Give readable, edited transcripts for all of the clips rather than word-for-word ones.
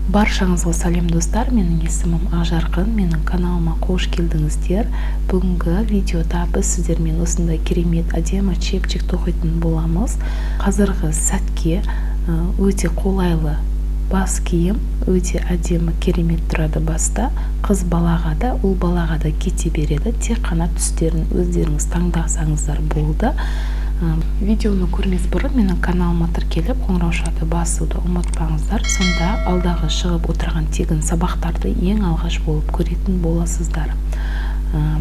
Баршаңызға сәлем достар, менің есімім Ақжарқын, менің каналыма қош келдіңіздер. Бүгінгі видеода біз сіздермен осындай керемет әдемі чепчик тоқитын боламыз. Қазіргі сәтке өте қолайлы бас киім, өте әдемі керемет тұрады баста. Қыз балаға да, ұл балаға да кете береді. Тек қана түстерін өздеріңіз таңдасаңыздар болды. Видеоны көрмес бұрын менің каналыма тіркеліп қоңыраушады басуды ұмытпаңыздар. Сонда алдағы шығып отырған тегін сабақтарды ең алғаш болып көретін боласыздар.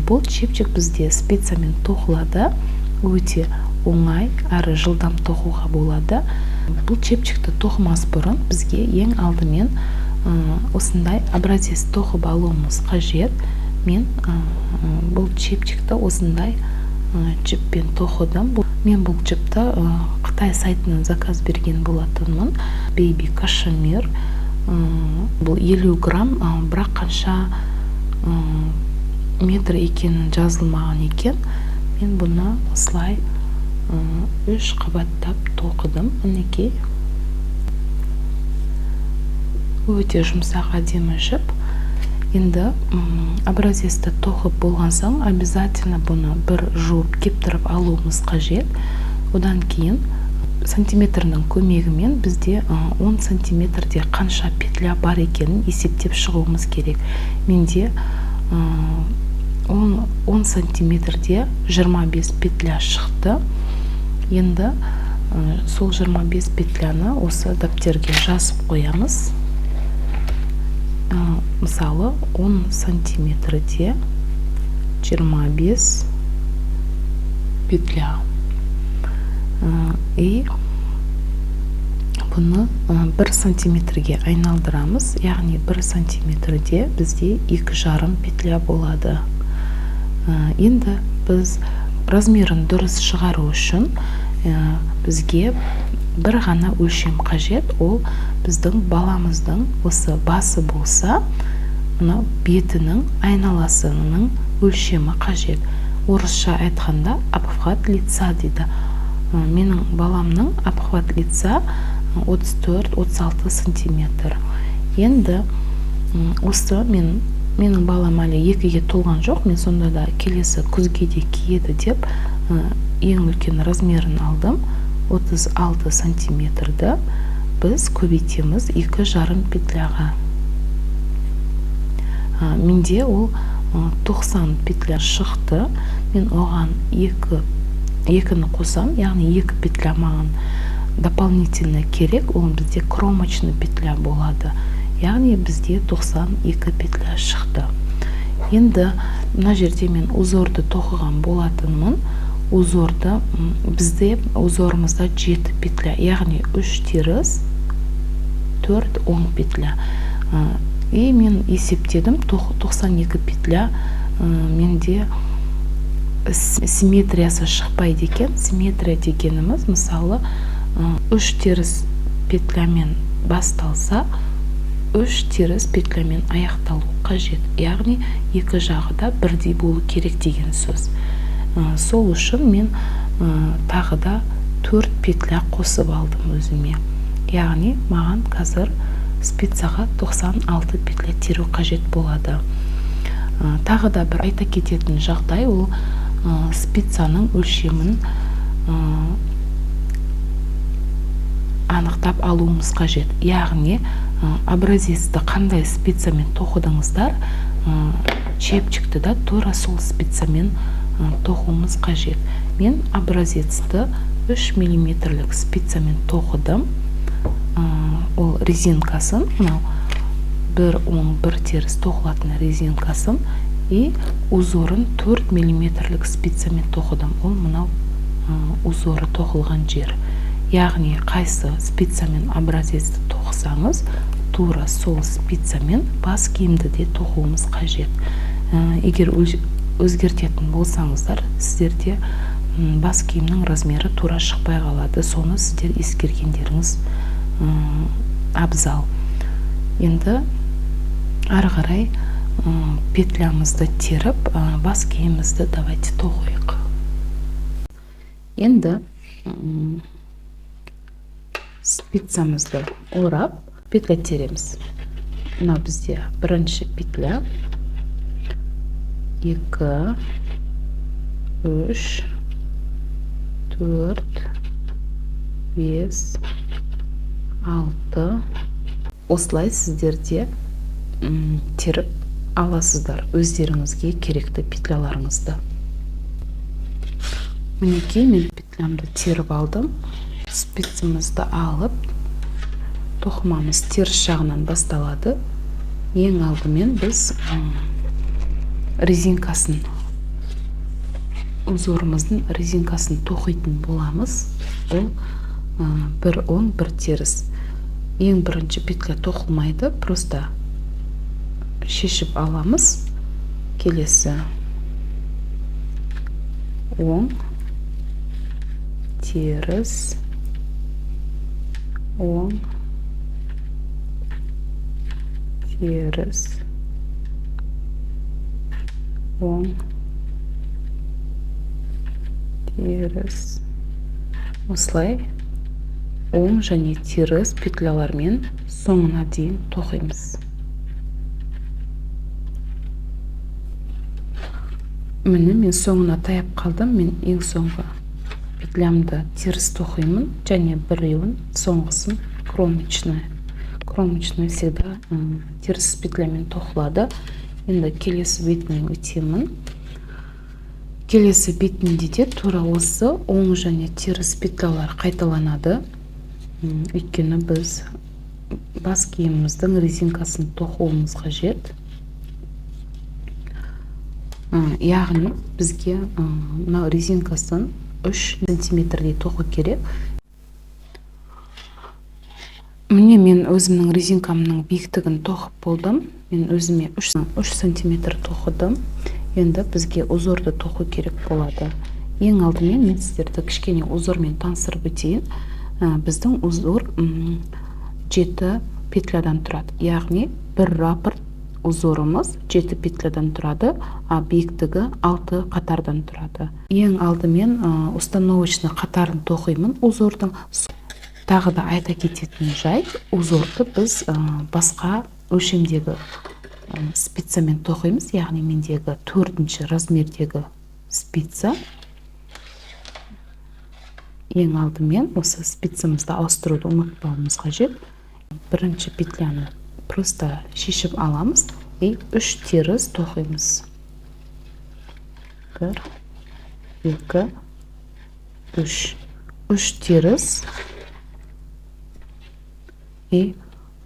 Бұл чепчик бізде спицамен тоқылады. Өте оңай әрі жылдам тоқуға болады. Бұл чепчикті тоқымас бұрын бізге ең алдымен осындай образец тоқып алуымыз қажет. Мен бұл чепчикті осындай жіппен тоқыдым. Мен бұл жіпті Қытай сайтынан заказ берген болатынмын. Baby Cashmere. Бұл 50 грамм, бірақ қанша метр екенін жазылмаған екен. Мен бұны осылай 3 қабаттап тоқыдым. Мінекей. Өте жұмсақ әдемі жіп. Енді образесті тоқып болған соң обязательно бұны бір жуып кептіріп алуымыз қажет. Одан кейін сантиметрінің көмегімен бізде 10 сантиметрде қанша петля бар екенін есептеп шығуымыз керек. Менде 10 сантиметрде 25 петля шықты. Енді сол 25 петляны осы дәптерге жазып қоямыз. Мысалы 10 сантиметрде 25 петля. И бұны 1 сантиметрге айналдырамыз. Яғни 1 сантиметрде бізде 2,5 петля болады. Енді біз размерін дұрыс шығару үшін бізге бір ғана өлшем қажет. Ол біздің баламыздың осы басы болса, бетінің айналасының өлшемі қажет. Орысша айтқанда обхват лица дейді. Менің баламның обхват лица 34-36 сантиметр. Енді осы менің балам әлі 2-ге толған жоқ. Мен сонда да келесі күзге де киеді деп ең үлкен размерін алдым. 36 сантиметрді біз көбейтеміз 2,5 петляға. Менде ол 90 петля шықты. Мен оған 2-ні қосам, яғни 2 петля маған дополнительно керек. Ол бізде кромочный петля болады. Яғни бізде 92 петля шықты. Енді мына жерде мен узорды тоқыған болатынмын. Узорды бізде узорымызда 7 петля, яғни 3 теріс 4 10 петля. И мен есептедім 92 петля менде симметриясы шықпайды екен. Симметрия дегеніміз мысалы 3 теріс петлямен басталса 3 теріс петлямен аяқталу қажет. Яғни екі жағы да бірдей болу керек деген сөз. Сол үшін мен тағы да 4 петля қосып алдым өзіме. Яғни маған қазір спицаға 96 петля теру қажет болады. Тағы да бір айта кететін жағдай, ол спицаның өлшемін анықтап алуымыз қажет. Яғни образесті қандай спицамен тоқыдыңыздар, чепчикті да тура сол спицамен тоқуымыз қажет. Мен образецті 3 мм спицамен тоқыдым. Ол резинкасын, бір оң бір теріс тоқылатын резинкасын, и узорын 4 мм спицамен тоқыдым. Ол мынау узоры тоқылған жер. Яғни қайсы спицамен образецті тоқысаңыз, тура сол спицамен бас киімді де тоқуымыз қажет. Егер өзгертетін болсаңыздар, сіздерде бас киімнің размері тура шықпай қалады. Соны сіздер ескергендеріңіз абзал. Енді ары қарай петлямызды теріп, бас киімімізді давайте тоқиық. Енді спицамызды орап петля тереміз. мына бізде бірінші петля, 2, 3, 4, 5, 6. Осылай сіздерде теріп аласыздар өздеріңізге керекті петляларыңызды. Мінекей мен петлямды теріп алдым. Спицімізді алып, тоқымамыз теріс жағынан басталады. Ең алдымен біз резинкасын, узорымыздың резинкасын тоқитын боламыз. Ол бір оң, бір теріс. Ең бірінші петля тоқылмайды, просто шешіп аламыз. Келесі оң, теріс, оң, теріс, оң, теріс. Осылай оң және теріс петлялармен соңына дейін тоқимыз. Міне мен соңына таяп қалдым. Мен ең соңғы петлямды теріс тоқимын, және біреуін соңғысын кромочная. Кромочная всегда теріс петлямен тоқылады. Енді келесі бетіне өтемін. Келесі бетінде де тура осы оң және теріс петлялар қайталанады. Өйткені біз бас киіміміздің резинкасын тоқуымыз қажет. Яғни бізге мына резинкасын 3 сантиметрдей тоқу керек. Міне мен өзімнің резинкамның биіктігін тоқып болдым. Мен өзіме 3 сантиметр тоқыдым. Енді бізге узорды тоқу керек болады. Ең алдымен мен сіздерді кішкене узормен таныстырып өтейін. Біздің узор 7 петлядан тұрады. Яғни бір раппорт узорымыз 7 петлядан тұрады, а биіктігі 6 қатардан тұрады. Ең алдымен установочный қатарын тоқимын узордың. Тағы да айта кететін жайт, узорды біз басқа өлшемдегі спицамен тоқимыз. Яғни мендегі 4-ші размердегі спица. Ең алдымен осы спицамызды ауыстыруды ұмытпауымыз қажет. Бірінші петляны просто шешіп аламыз и 3 теріс тоқимыз. 1, 2, 3. 3 теріс и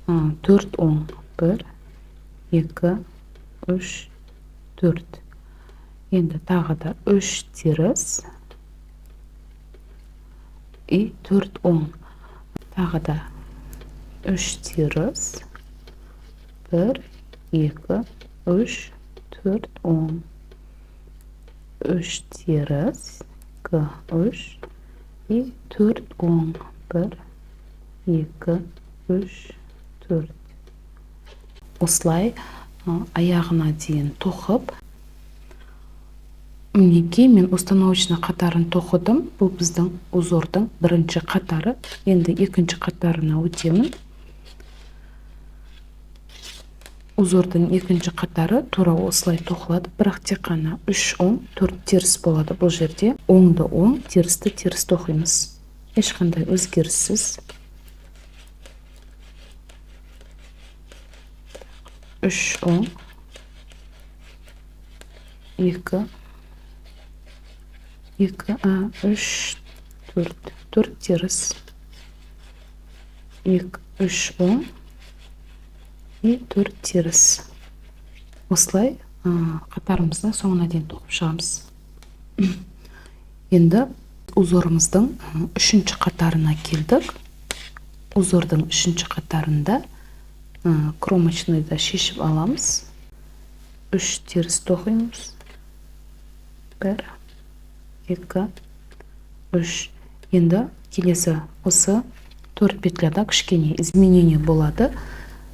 4 оң. 1, 2, 3, 4. Енді тағы да 3 теріс и 4 оң. Тағы да 3 теріс, 1, 2, 3, 4 оң. 3 теріс, 2, 3 и 4 оң. 1, 2, 3, 4. Осылай аяғына дейін тоқып, мінекей мен установочный қатарын тоқыдым. Бұл біздің узордың бірінші қатары. Енді екінші қатарына өтемін. Узордың екінші қатары тура осылай тоқылады, бірақ тек қана 3 оң, 4 теріс болады. Бұл жерде оңды оң, терісті теріс тоқимыз. Ешқандай өзгеріссіз. 3 оң, 2, 3, 4 теріс, 3 оң и 4 теріс. Осылай қатарымыздың соңына дейін тоқып шығамыз. Енді узорымыздың 3-ші қатарына келдік. Узордың 3-ші қатарында кромочныйды шешіп аламыз. 3 теріс тоқимыз. 1, 2, 3. Енді келесі осы 4 петляда кішкене изменение болады.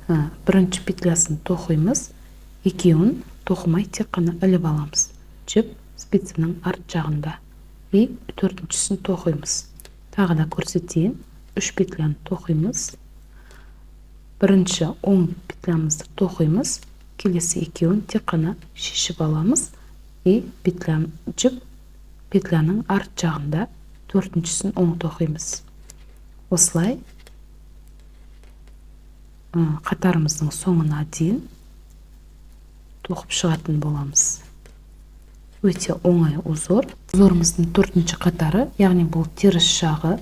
Бірінші петлясын тоқимыз, екеуін тоқымай тек қана іліп аламыз. Жіп спицаның арт жағында. И 4-шісін тоқимыз. Тағы да көрсетейін. 3 петляны тоқимыз. бірінші оң петлямызды тоқимыз, келесі екеуін тек қана шешіп аламыз и петляның арт жағында төртіншісін оң тоқимыз. Осылай қатарымыздың соңына дейін тоқып шығатын боламыз. Өте оңай узор. Узорымыздың төртінші қатары, яғни бұл теріс жағы.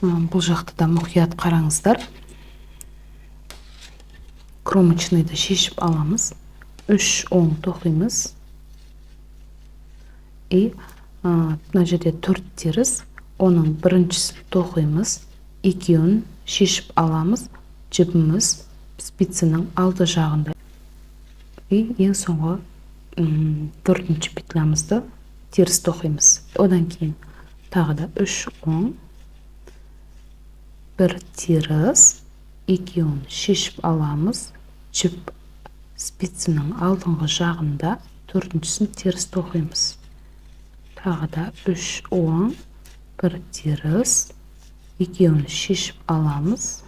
Бұл жақты да мұқият қараңыздар. Кромочныйды шешіп аламыз. 3 оң тоқимыз. И мына жерде 4 теріс, оның біріншісін тоқимыз, екеуін шешіп аламыз. Жібіміз спицаның алды жағында. И ең соңғы 4-ші петлямызды теріс тоқимыз. Одан кейін тағы да 3 оң, 1 теріс, екеуін шешіп аламыз. Жіп спицаның алдыңғы жағында 4-шісін теріс тоқимыз. Тағы да 3 оң, 1 теріс, екеуін шешіп аламыз.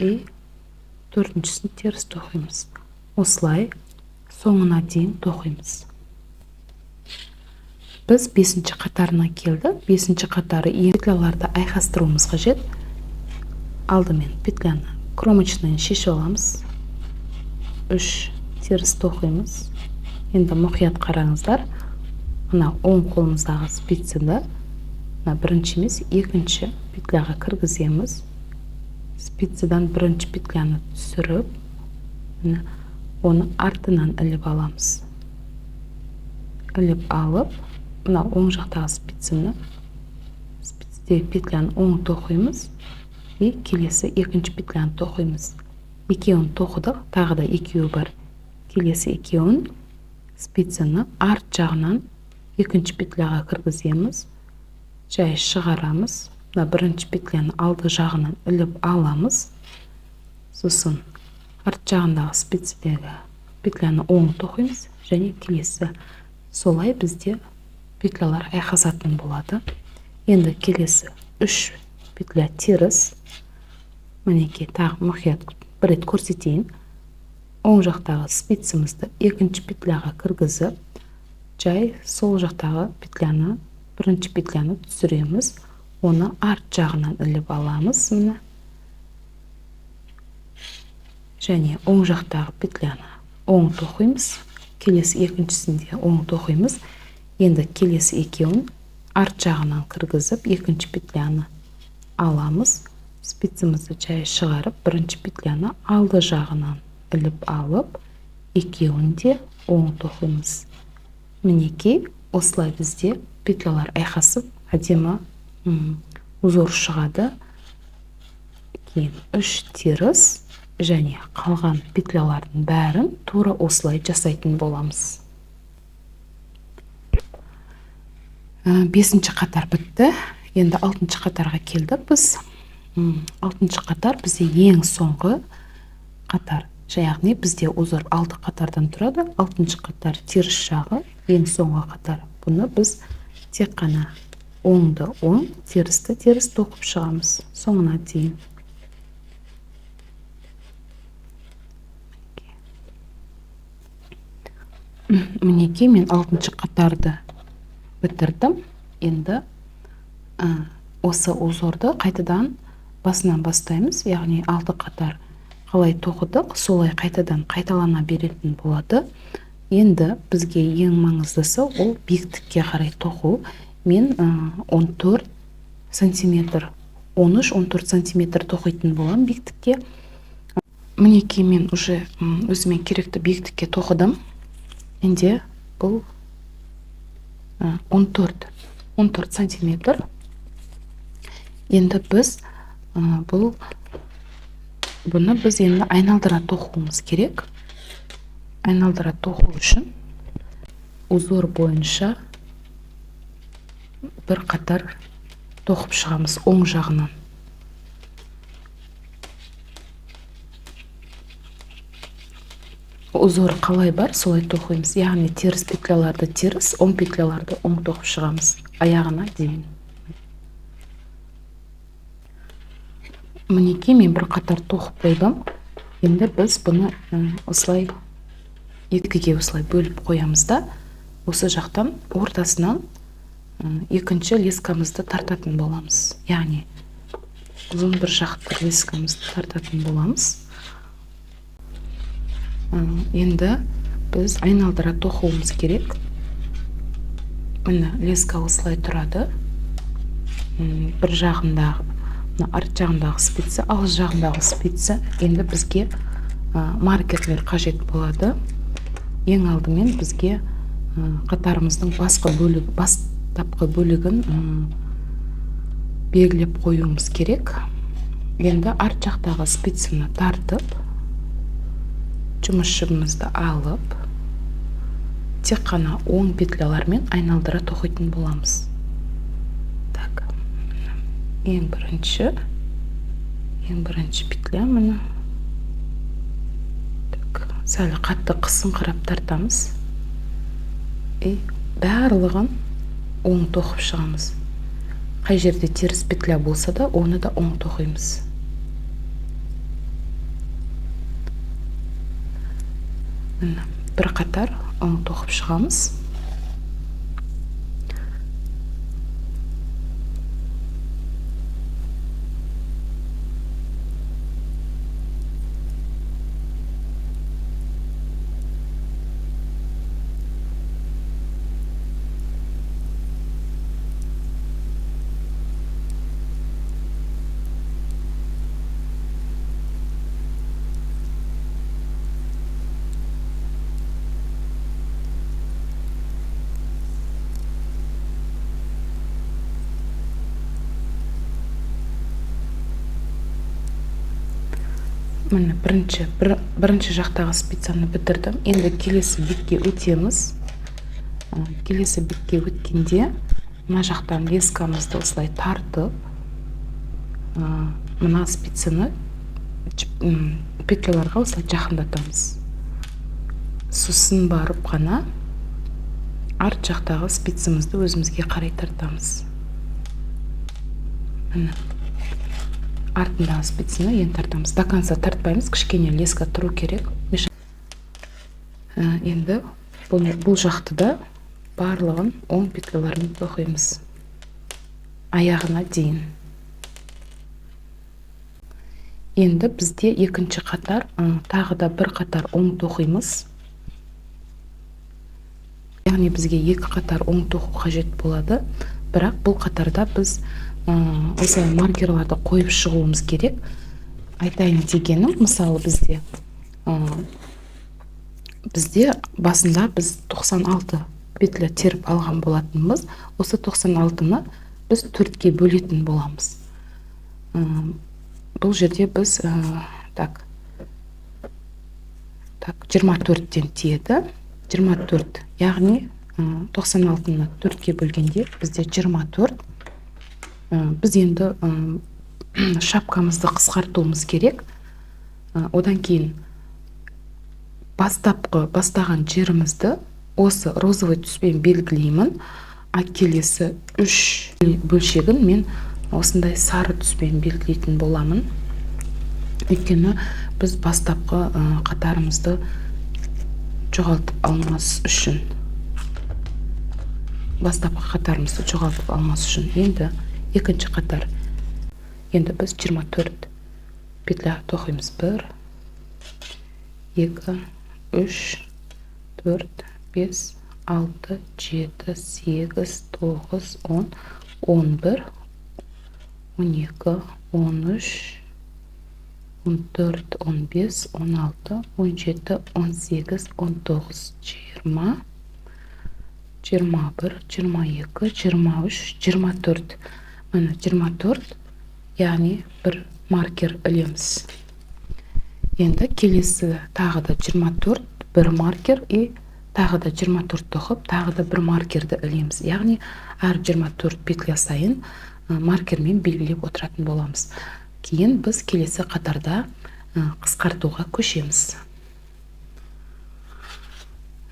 И 4-шісін теріс тоқимыз. Осылай соңына дейін тоқимыз. Біз 5-ші қатарына келді. 5-ші қатары петляларды айқастыруымыз қажет. Алдымен петляны кромочныйын шешіп аламыз. 3 теріс тоқимыз. Енді мұқият қараңыздар. Мына оң қолымыздағы спицаны бірінші емес, екінші петляға кіргіземіз. Спицадан бірінші петляны түсіріп, оны артынан іліп аламыз. Іліп алып, мына оң жақтағы спицадегі петляны оң тоқимыз и келесі екінші петляны тоқимыз. Екеуін тоқыдық, тағы да екеуі бар. Келесі екеуін спицаны арт жағынан екінші петляға кіргіземіз. Жай шығарамыз. Бірінші петляны алды жағынан іліп аламыз. Сосын арт жағындағы спицадегі петляны оң тоқимыз және келесі. Солай бізде петлялар айқасатын болады. Енді келесі 3 петля теріс. Мінекей тағы мұқият бір рет көрсетейін. Оң жақтағы спицамызды екінші петляға кіргізіп, жай сол жақтағы петляны, бірінші петляны түсіреміз. Оны арт жағынан іліп аламыз. Және оң жақтағы петляны оң тоқимыз. Келесі екіншісінде оң тоқимыз. Енді келесі екеуін арт жағынан кіргізіп, екінші петляны аламыз. Спицамызды жай шығарып, бірінші петляны алды жағынан іліп алып, екеуін де оң тоқимыз. Мінекей, осылай бізде петлялар айқасып, әдемі узор шығады. Кейін 3 теріс және қалған петлялардың бәрін тура осылай жасайтын боламыз. 5-ші қатар бітті. Енді 6-ші қатарға келдік біз. 6-ші қатар бізде ең соңғы қатар. Яғни бізде узор 6 қатардан тұрады. 6-ші қатар теріс жағы, ең соңғы қатар. Бұны біз тек қана оңды оң, терісті теріс тоқып шығамыз соңына дейін. Мінекей мен 6-ші қатарды бітірдім. Енді осы узорды қайтадан басынан бастаймыз. Яғни 6 қатар қалай тоқыдық, солай қайтадан қайталана беретін болады. Енді бізге ең маңыздысы ол биіктікке қарай тоқу. Мен 14 сантиметр, 13-14 сантиметр тоқитын болам биіктікке. Мінекей мен уже өзіме керекті биіктікке тоқыдым. Енді бұл 14 сантиметр. Енді біз бұны біз енді айналдыра тоқуымыз керек. Айналдыра тоқу үшін узор бойынша бір қатар тоқып шығамыз оң жағынан. Узор қалай бар, солай тоқимыз. Яғни теріс петляларды теріс, оң петляларды оң тоқып шығамыз аяғына дейін. Мінекей мен бір қатар тоқып қойдым. Енді біз бұны осылай екіге осылай бөліп қоямыз да, осы жақтан ортасынан екінші лескамызды тартатын боламыз. Яғни ұзын бір жақты лескамызды тартатын боламыз. Енді біз айналдыра тоқуымыз керек. Міне леска осылай тұрады. Бір жағындағы, арт жағындағы спица, алыс жағындағы спица. Енді бізге маркерлер қажет болады. Ең алдымен бізге қатарымыздың бастапқы бөлігін белгілеп қоюымыз керек. Енді арт жақтағы спицаны тартып, жұмыс жібімізді алып, тек қана оң петлялармен айналдыра тоқитын боламыз. Так, ең бірінші петля міне. Так, сәл қатты қысыңқырап тартамыз. Барлығын оң тоқып шығамыз. Қай жерде теріс петля болса да, оны да оң тоқимыз. Бір қатар оң тоқып шығамыз. Міне бірінші жақтағы спицаны бітірдім. Енді келесі бетке өтеміз. Келесі бетке өткенде мына жақтан лескамызды осылай тартып, мына спицаны петляларға осылай жақындатамыз. Сосын барып қана арт жақтағы спицамызды өзімізге қарай тартамыз. Міне артындағы спицаны енді тартамыз. До конца тартпаймыз, кішкене леска тұру керек. Енді бұл жақты да барлығын оң петляларын тоқимыз. Аяғына дейін. Енді бізде екінші қатар, тағы да бір қатар оң тоқимыз. Яғни бізге екі қатар оң тоқу қажет болады. Бірақ бұл қатарда біз осылай маркерларды қойып шығуымыз керек. Айтайын дегенім, мысалы бізде басында біз 96 петля теріп алған болатынбыз. Осы 96-ны біз 4-ге бөлетін боламыз. Бұл жерде біз 24-тен тиеді. 24, яғни 96-ны 4-ге бөлгенде бізде 24. Біз енді шапкамызды қысқартуымыз керек. Одан кейін бастаған жерімізді осы розовый түспен белгілеймін. Келесі 3 бөлшегін мен осындай сары түспен белгілейтін боламын. Өйткені біз бастапқы қатарымызды жоғалтып алмас үшін. Енді екінші қатар. Енді біз 24 петля тоқимыз. 1, 2, 3, 4, 5, 6, 7, 8, 9, 10, 11, 12, 13, 14, 15, 16, 17, 18, 19, 20, 21, 22, 23, 24. Міне 24, яғни бір маркер ілеміз. Енді келесі тағы да 24, бір маркер, тағы да 24 тоқып, тағы да бір маркерді ілеміз. Яғни әр 24 петля сайын маркермен белгілеп отыратын боламыз. Кейін біз келесі қатарда қысқартуға көшеміз.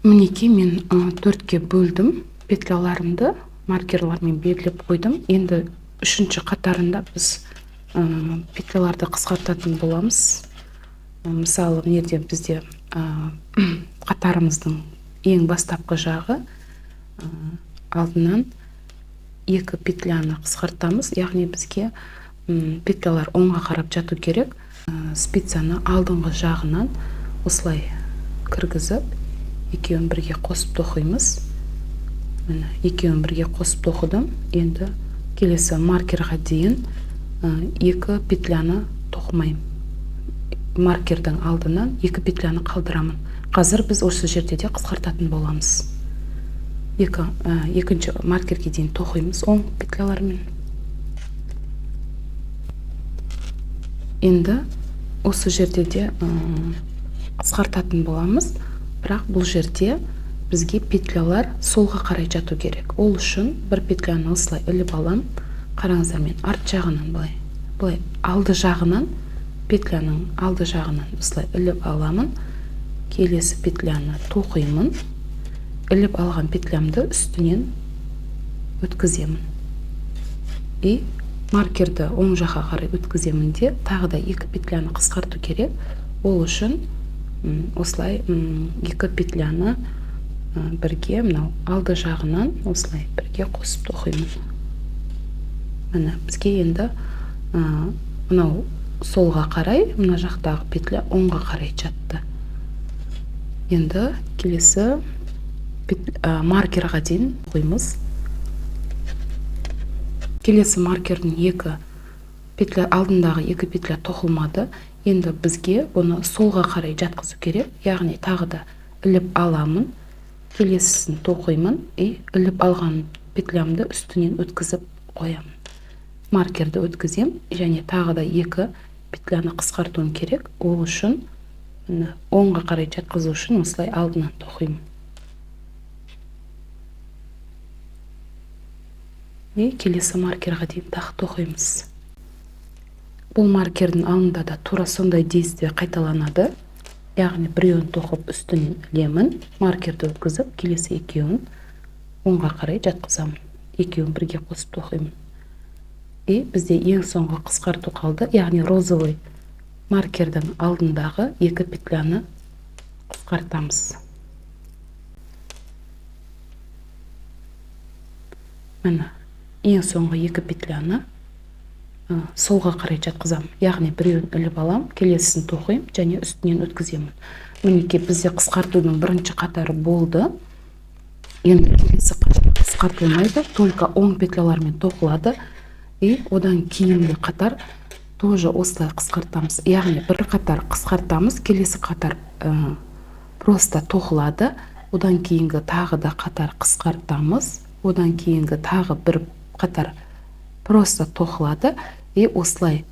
Мінекей мен 4-ке бөлдім петляларымды, маркерлармен белгілеп қойдым. Енді үшінші қатарында біз петляларды қысқартатын боламыз. Мысалы, мына бізде қатарымыздың ең бастапқы жағы алдынан 2 петляны қысқартамыз, яғни бізге петлялар оңға қарап жату керек. Спицаны алдыңғы жағынан осылай кіргізіп, екеуін бірге қосып тоқимыз. Міне, екеуін бірге қосып тоқыдым. Енді келесі маркерға дейін 2 петляны тоқымаймын. Маркердің алдынан 2 петляны қалдырамын. Қазір біз осы жерде де қысқартатын боламыз. Екінші маркерге дейін тоқимыз оң петлялармен. Енді осы жерде де қысқартатын боламыз, бірақ бұл жерде бізге петлялар солға қарай жату керек. Ол үшін бір петляны осылай іліп алам. Қараңыздар, мен арт жағынан былай алды жағынан, петляның алды жағынан осылай іліп аламын. Келесі петляны тоқимын. Іліп алған петлямды үстінен өткіземін. И маркерді оң жаққа қарай өткіземін де, тағы да 2 петляны қысқарту керек. Ол үшін осылай 2 петляны бірге алды жағынан осылай бірге қосып тоқимын. Міне, бізге енді мынау солға қарай, мына жақтағы петля оңға қарай жатты. Енді келесі маркерға дейін қоймыз. Келесі маркердің алдындағы 2 петля тоқылмады. Енді бізге бұны солға қарай жатқызу керек. Яғни тағы да іліп аламын. Келесісін тоқимын. Іліп алған петлямды үстінен өткізіп қоямын. Маркерді өткізем, және тағы да 2 петляны қысқартуым керек. Ол үшін оңға қарай жатқызу үшін осылай алдынан тоқимын. Келесі маркерға дейін тағы тоқимыз. Бұл маркердің алдында да тура сондай действие қайталанады. Яғни біреуін тоқып үстінен ілемін, маркерді өткізіп, келесі екеуін оңға қарай жатқызамын. Екеуін бірге қосып тоқимын. Бізде ең соңғы қысқарту қалды, яғни розовый маркердің алдындағы 2 петляны қысқартамыз. Міне, ең соңғы 2 петляны солға қарай жатқызамын. Яғни біреуін іліп алам, келесісін тоқимын және үстінен өткіземін. Мінекей, бізде қысқартудың бірінші қатары болды. Енді келесі қатар қысқартылмайды, только оң петлялармен тоқылады. Одан кейінгі қатар тоже осылай қысқартамыз. Яғни бір қатар қысқартамыз, келесі қатар просто тоқылады. Одан кейінгі тағы да қатар қысқартамыз. Одан кейінгі тағы бір қатар просто тоқылады. Осылай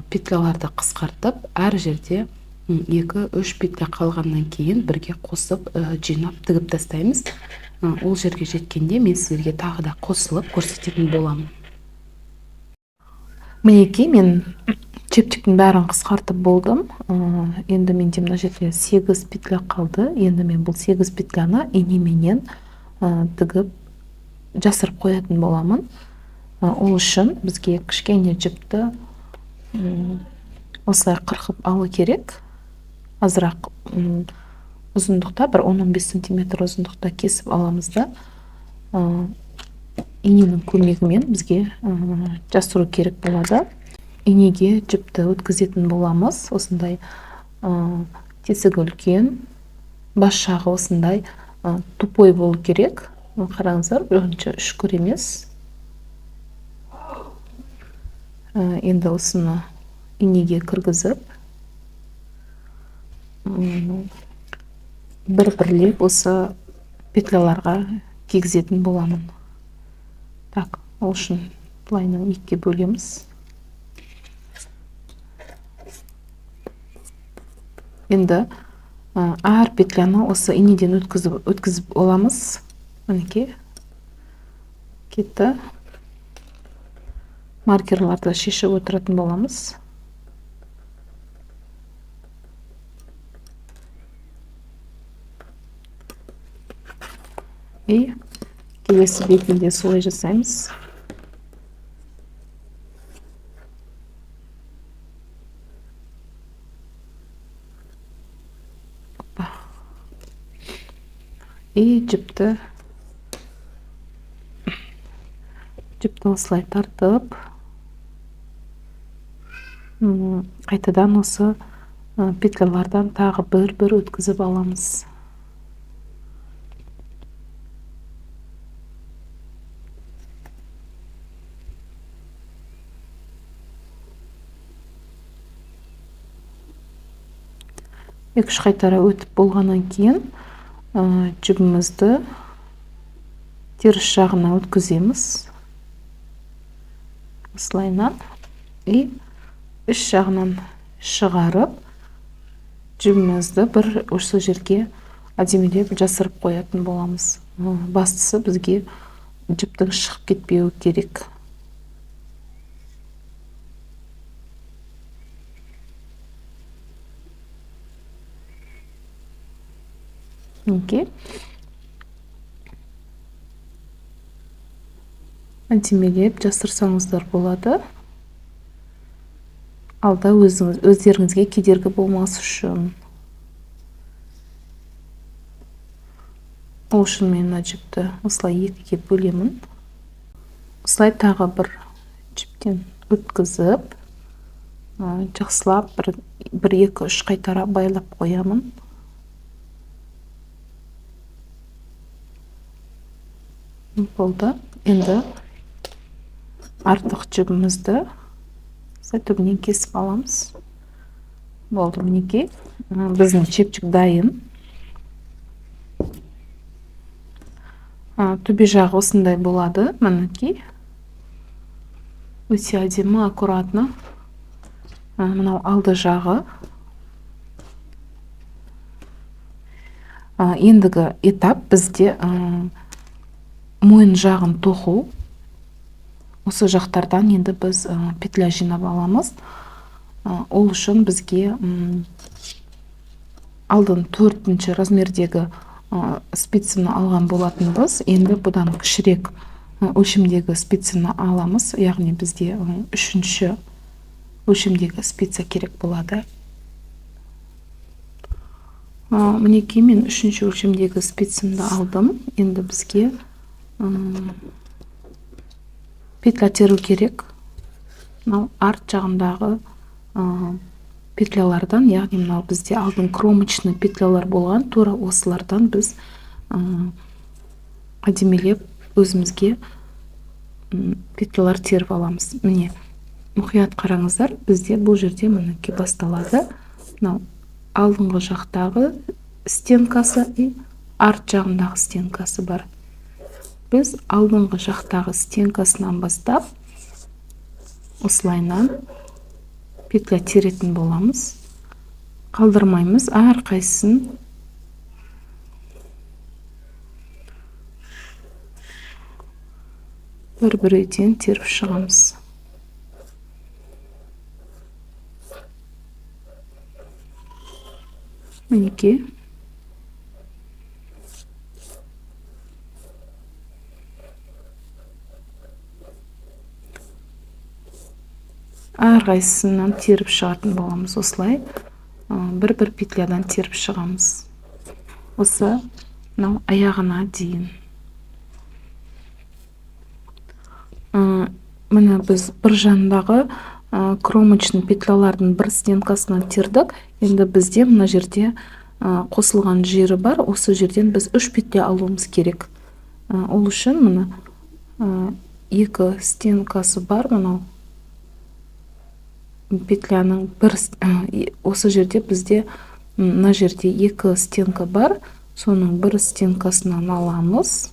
петляларды қысқартып, әр жерде 2-3 петля қалғаннан кейін бірге қосып жинап тігіп тастаймыз. Ол жерге жеткенде мен сіздерге тағы да қосылып көрсететін боламын. Мінекей, мен чепчиктің бәрін қысқартып болдым. Енді менде мына жерде 8 петля қалды. Енді мен бұл 8 петляны инеменен тігіп жасырып қоятын боламын. Ол үшін бізге кішкене жіпті осылай қырқып алу керек. Азырақ ұзындықта, бір 10-15 см ұзындықта кесіп аламыз да, иненің көмегімен бізге жасыру керек болады. Инеге жіпті өткізетін боламыз. Осындай тесігі үлкен, бас жағы осындай тупой болу керек. Қараңыздар, бірінші үшкір емес. Енді осыны инеге кіргізіп, бір-бірлеп осы петляларға кигізетін боламын. Так, ол үшін былайынан 2-ге бөлеміз. Енді әр петляны осы инеден өткізіп оламыз. Мінекей, кетті. Маркерларды шешіп отыратын боламыз. Келесі бетінде солай жасаймыз. и жіпті осылай тартып, қайтадан осы петлялардан тағы бір өткізіп аламыз. Екі-үш қайтара өтіп болғаннан кейін жібімізді теріс жағына өткіземіз. Осылайынан и үш жағынан шығарып, жібімізді бір осы жерге әдемілеп жасырып қоятын боламыз. Бастысы бізге жіптің шығып кетпеуі керек. Әдемелеп жасырсаңыздар болады. Алда өздеріңізге кедергі болмас үшін. Ол үшін мен жіпті осылай екіге бөлемін. Осылай тағы бір жіптен өткізіп, жақсылап бір екі-үш қайтара байлап қоямын. Болды. Енді артық жібімізді түбінен кесіп аламыз. Болды, мінекей. Біздің чепчик дайын. Төбе жағы осындай болады. Мінекей. Өте әдемі, аккуратно. Мынау алды жағы. Ендігі этап бізде мойын жағын тоқу. Осы жақтардан енді біз петля жинап аламыз. Ол үшін бізге алдын 4-ші размердегі спицаны алған болатынбыз. Енді бұдан кішірек өлшемдегі спицаны аламыз. Яғни бізде 3-ші өлшемдегі спица керек болады. Мінекей мен 3-ші өлшемдегі спицаны алдым. Енді бізге петля теру керек. Арт жағындағы петлялардан, яғни мынау бізде алдын кромочный петлялар болған, тура осылардан біз әдемелеп өзімізге петлялар теріп аламыз. Міне, мұқият қараңыздар, бізде бұл жерде мінекей басталады. Мынау алдыңғы жақтағы стенкасы и арт жағындағы стенкасы бар. Біз алдыңғы жақтағы стенкасынан бастап осылайынан петля теретін боламыз. Қалдырмаймыз, әр қайсысын бір-бірден теріп шығамыз. Мінекей. Әрқайсысынан теріп шығатын боламыз. Осылай бір-бір петлядан теріп шығамыз. Осы аяғына дейін. Міне біз бір жандағы кромочный петлялардың бір стенкасынан тердік. Енді бізде мына жерде қосылған жері бар. Осы жерден біз 3 петля алуымыз керек. Ол үшін мына екі стенкасы бар. Мынау петляның осы жерде бізде мына жерде екі стенка бар. Соның бір стенкасынан аламыз.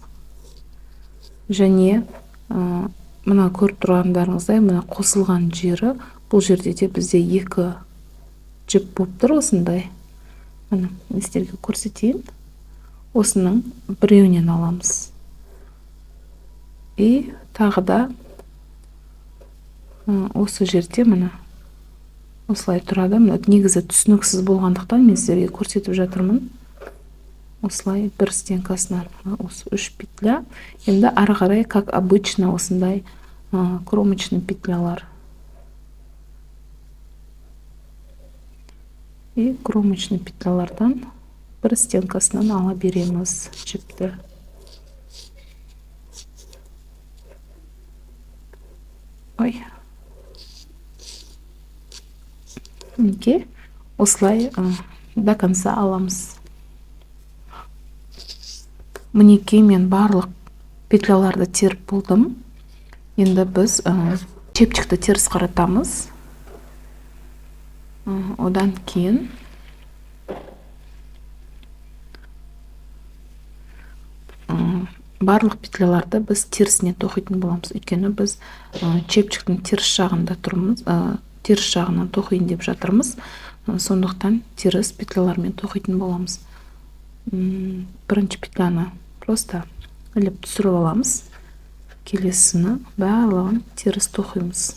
Және мына көріп тұрғандарыңыздай мына қосылған жері, бұл жерде де бізде екі жіп болып тұр осындай. Мына сіздерге көрсетейін. Осының біреуінен аламыз. И тағы да осы жерде мына осылай тұрады. Негізі түсініксіз болғандықтан мен сіздерге көрсетіп жатырмын. Осылай бір стенкасынан осы 3 петля. Енді ары қарай, как обычно, осындай кромочный петлялар. И кромочный петлялардан бір стенкасынан ала береміз жіпті. Ой. Мінекей, осылай до конца аламыз. Мінекей, мен барлық петляларды теріп болдым. Енді біз чепчикті теріс қаратамыз. Одан кейін барлық петляларды біз терісіне тоқитын боламыз. Өйткені біз чепчиктің теріс жағында тұрмыз, теріс жағынан тоқиын деп жатырмыз. Сондықтан теріс петлялармен тоқитын боламыз. Бірінші петляны просто іліп түсіріп аламыз. Келесіні барлығын теріс тоқимыз.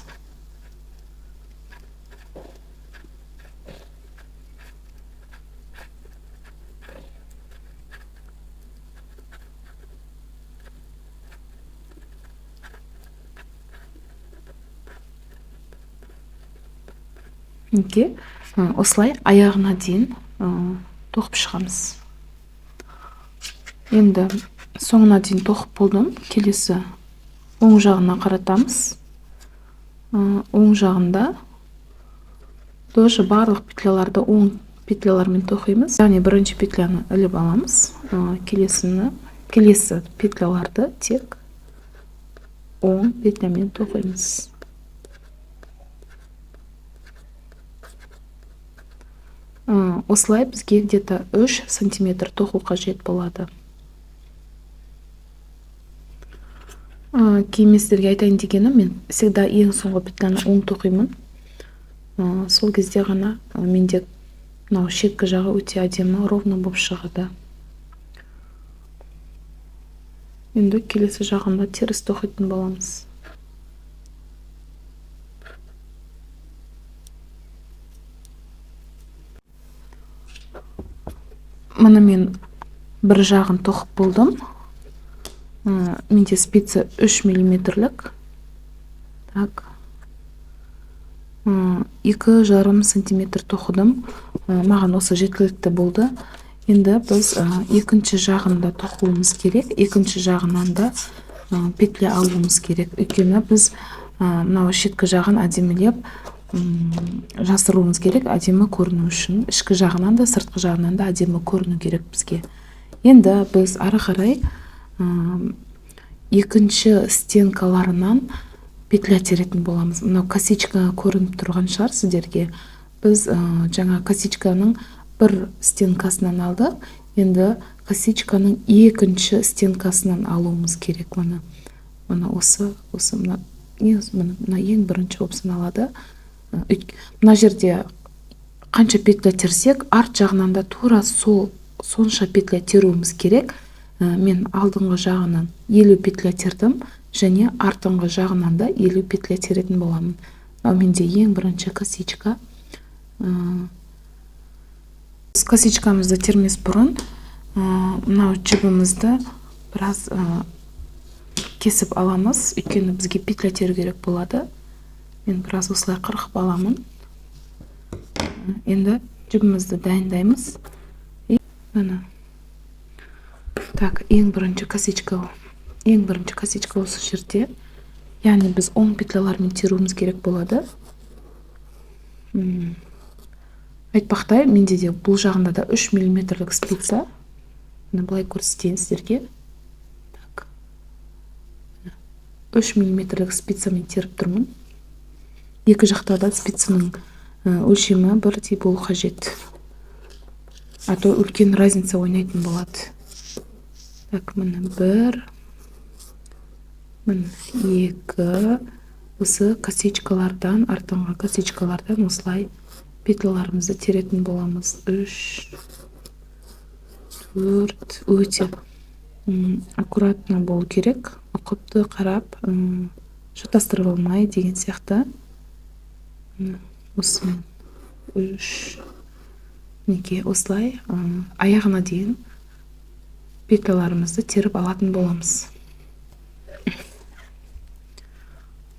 Осылай аяғына дейін тоқып шығамыз. Енді соңына дейін тоқып болдым. Келесі оң жағына қаратамыз. Оң жағында тоже барлық петляларды оң петлялармен тоқимыз. Яғни бірінші петляны іліп аламыз. Келесі петляларды тек оң петлямен тоқимыз. Осылай бізге где-то 3 сантиметр тоқу қажет болады. Кейін сіздерге айтайын дегенім, мен всегда ең соңғы петляны оң тоқимын. Сол кезде ғана менде мынау шеткі жағы өте әдемі, ровно болып шығады. Енді келесі жағында теріс тоқитын боламыз. Мұны мен бір жағын тоқып болдым. Менде спица 3 миллиметрлік. Так. 2,5 сантиметр тоқыдым. Маған осы жеткілікті болды. Енді біз екінші жағында тоқуымыз керек. Екінші жағынан да петля алуымыз керек. Өйткені біз мынау шеткі жағын әдемілеп жасыруымыз керек, әдемі көріну үшін. Ішкі жағынан да, сыртқы жағынан да әдемі көріну керек бізге. Енді біз ары қарай екінші стенкаларынан петля теретін боламыз. Мынау косичка көрініп тұрған шығар сіздерге. Біз жаңа косичканың бір стенкасынан алдық. Енді косичканың екінші стенкасынан алуымыз керек. Мына осы ең бірінші болып саналады. Мына жерде қанша петля терсек, арт жағынан да тура сонша петля теруіміз керек. Мен алдыңғы жағынан 50 петля тердім, және артыңғы жағынан да 50 петля теретін боламын. Менде ең бірінші косичка. Косичкамызды термес бұрын, мынау жібімізді біраз кесіп аламыз. Өйткені бізге петля теру керек болады. Мен біраз осылай қырқып аламын. Енді жібімізді дайындаймыз. Так, ең бірінші косичка осы жерде. Яғни біз оң петлялармен теруіміз керек болады. Айтпақтай, менде де бұл жағында да 3 миллиметрлік спица. Бұлай көрсетейін сіздерге. 3 миллиметрлік спицамен теріп тұрмын. Екі жақта да спицаның өлшемі бірдей болу қажет. А то үлкен разница ойнайтын болады. Так, міне 1, міне 2, осы косичкалардан, артыңғы косичкалардан осылай петляларымызды теретін боламыз. 3, 4, өте аккуратно болу керек. Ұқыпты қарап, шатастырып алмай деген сияқты. Осымен 3, неге осылай аяғына дейін петляларымызды теріп алатын боламыз.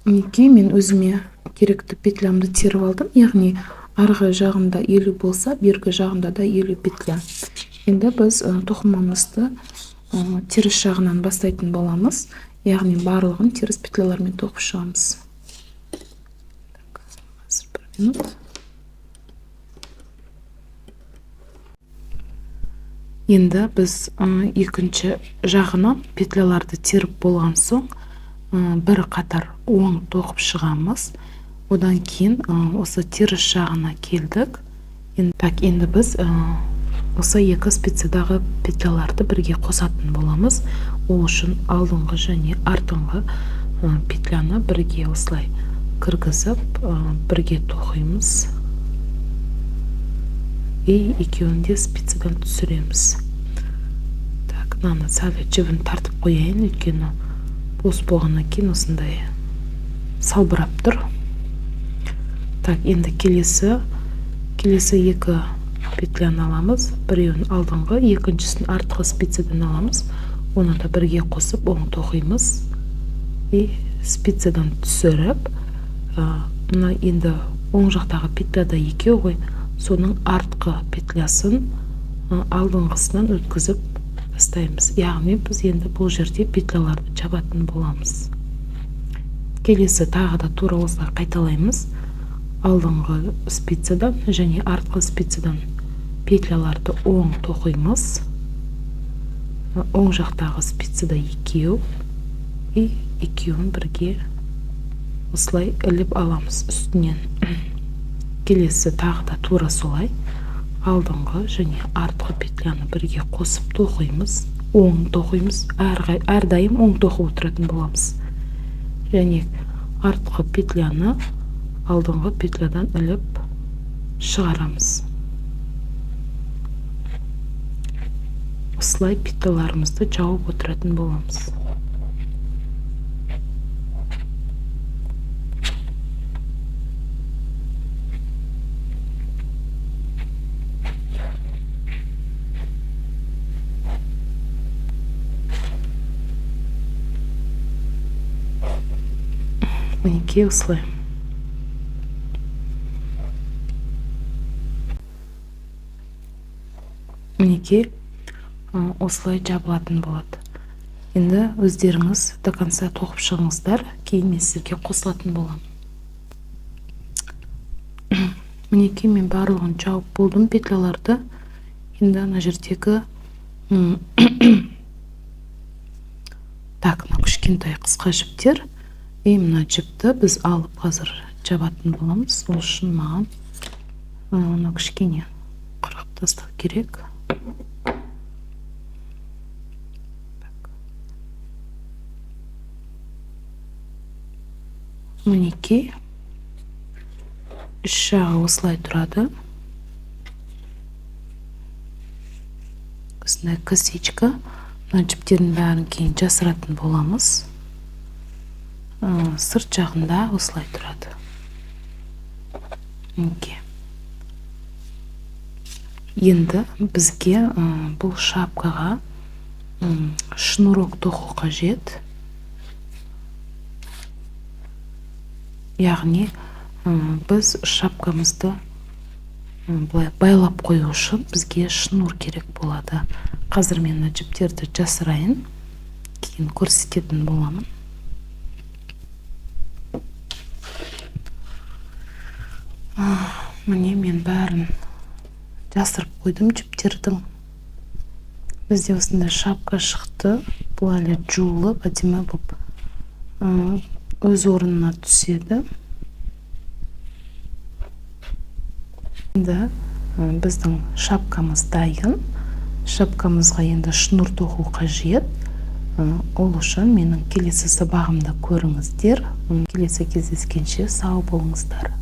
Неге мен өзіме керекті петлямды теріп алдым. Яғни арғы жағында 50 болса, бергі жағында да 50 петля. Енді біз тоқымымызды теріс жағынан бастайтын боламыз, яғни барлығын теріс петлялармен тоқып шығамыз. Қазір 1 минут. Енді біз екінші жағынан петляларды теріп болған соң бір қатар оң тоқып шығамыз. Одан кейін осы теріс жағына келдік. Енді біз осы екі спицадағы петляларды бірге қосатын боламыз. Ол үшін алдыңғы және артыңғы петляны бірге осылай кіргізіп, бірге тоқимыз. Екеуін де спицадан түсіреміз. Мынаны сәл жібін тартып қояйын, өйткені бос болғаннан кейін осындай салбырап тұр. Енді келесі екі петляны аламыз. Біреуін алдыңғы, екіншісін артқы спицадан аламыз. Оны да бірге қосып, оң тоқимыз. Спицадан түсіріп, мына енді оң жақтағы петляда екеу ғой, соның артқы петлясын алдыңғысынан өткізіп тастаймыз. Яғни біз енді бұл жерде петляларды жабатын боламыз. Келесі тағы да тура осылай қайталаймыз. Алдыңғы спицадан және артқы спицадан петляларды оң тоқимыз. Оң жақтағы спицада екеу, екеуін бірге осылай іліп аламыз үстінен. Келесі тағы да тура солай алдыңғы және артқы петляны бірге қосып тоқимыз. Оң тоқимыз. Әрдайым оң тоқып отыратын боламыз. Және артқы петляны алдыңғы петлядан іліп шығарамыз. Осылай петляларымызды жауып отыратын боламыз. Мінекей осылай. Мінекей осылай жабылатын болады. Енді өздеріңіз до конца тоқып шығыңыздар, кейін мен сіздерге қосылатын боламын. Мінекей мен барлығын жауып болдым петляларды. Енді ана жердегі мына кішкентай қысқа жіптер. Мына жіпті біз алып қазір жабатын боламыз. Ол үшін маған ана кішкене қырқып тастау керек. Мінекей үш жағы осылай тұрады. Осындай косичка. Мына жіптердің бәрін кейін жасыратын боламыз. Сырт жағында осылай тұрады. Енді бізге бұл шапкаға шнурок тоқу қажет. Яғни біз шапкамызды байлап қою үшін бізге шнур керек болады. Қазір мен жіптерді жасырайын, кейін көрсететін боламын. Міне мен бәрін жасырып қойдым жіптердің. Бізде осындай шапка шықты. Бұл әлі жуылып, әдемі болып өз орнына түседі. Енді біздің шапкамыз дайын. Шапкамызға енді шнур тоқу қажет. Ол үшін менің келесі сабағымда көріңіздер. Келесі кездескенше сау болыңыздар.